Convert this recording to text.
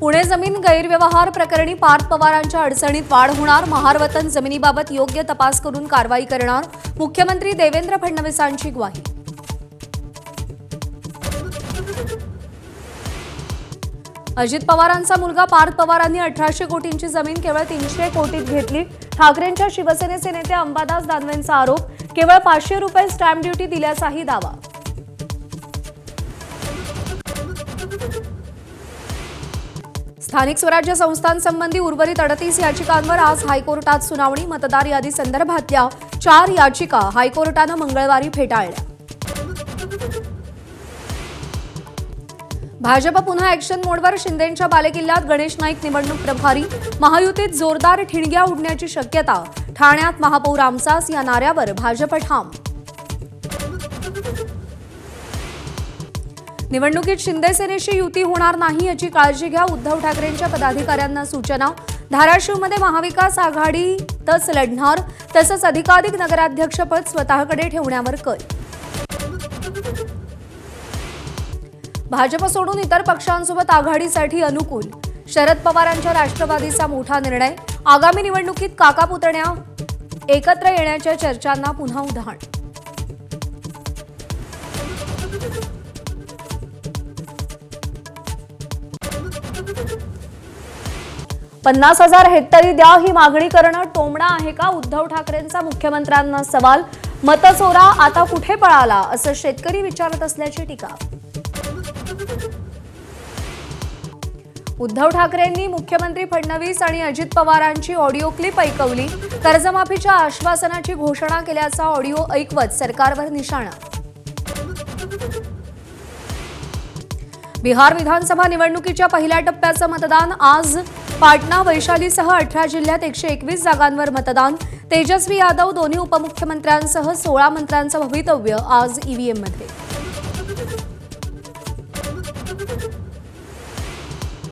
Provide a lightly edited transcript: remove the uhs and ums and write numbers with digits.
पुणे जमीन गैरव्यवहार प्रकरणी पार्थ पवारांच्या अडचणीत वाढ होणार। महारवतन जमिनीबाबत योग्य तपास करून कारवाई करणार। मुख्यमंत्री देवेंद्र फडणवीसांची ग्वाही। अजित पवारांचा मुलगा पार्थ पवारांनी 1800 कोटींची जमीन केवळ 300 कोटीत घेतली। ठाकरेंच्या शिवसेनेचे नेते अंबादास दानवेंचा आरोप। केवळ 500 रुपये स्टॅम्प ड्युटी दिल्याचाही दावा। स्थानिक स्वराज्य संस्थांसंबंधी उर्वरित 38 याचिकांवर आज हायकोर्टात सुनावणी। मतदार यादी संदर्भातल्या 4 याचिका हायकोर्टाने मंगळवारी फेटाळल्या। भाजप पुन्हा ॲक्शन मोडवर। शिंदेंच्या बालेकिल्ल्यात गणेश नाईक निवडणूक प्रभारी। महायुतीत जोरदार ठिणग्या उडण्याची शक्यता। ठाण्यात महापौर आमचाच या नाऱ्यावर भाजप ठाम। निवडणुकीत शिंदे सेनेशी युती होणार नाही याची काळजी घ्या। उद्धव ठाकरेंच्या पदाधिकाऱ्यांना सूचना। धाराशिवमध्ये महाविकास आघाडीतच लढणार। तसंच अधिकाधिक नगराध्यक्षपद स्वतःकडे ठेवण्यावर कल। भाजप सोडून इतर पक्षांसोबत आघाडीसाठी अनुकूल। शरद पवारांच्या राष्ट्रवादीचा मोठा निर्णय। आगामी निवडणुकीत काका पुतण्या एकत्र येण्याच्या चर्चांना पुन्हा उधाण। $50,000 हेक्टरी द्या ही मागणी करणं टोमणा आहे का? उद्धव ठाकरेंचा मुख्यमंत्र्यांना सवाल। मतचोरा आता कुठे पळाला असं शेतकरी विचारत असल्याची टीका। उद्धव ठाकरेंनी मुख्यमंत्री फडणवीस आणि अजित पवारांची ऑडिओ क्लिप ऐकवली। कर्जमाफीच्या आश्वासनाची घोषणा केल्याचा ऑडिओ ऐकवत सरकारवर निशाणा। बिहार विधानसभा निवडणुकीच्या पहिल्या टप्प्याचं मतदान आज। पाटणा वैशालीसह 18 जिल्ह्यात 121 जागांवर मतदान। तेजस्वी यादव दोन्ही उपमुख्यमंत्र्यांसह 16 मंत्र्यांचं भवितव्य आज ईव्हीएममध्ये।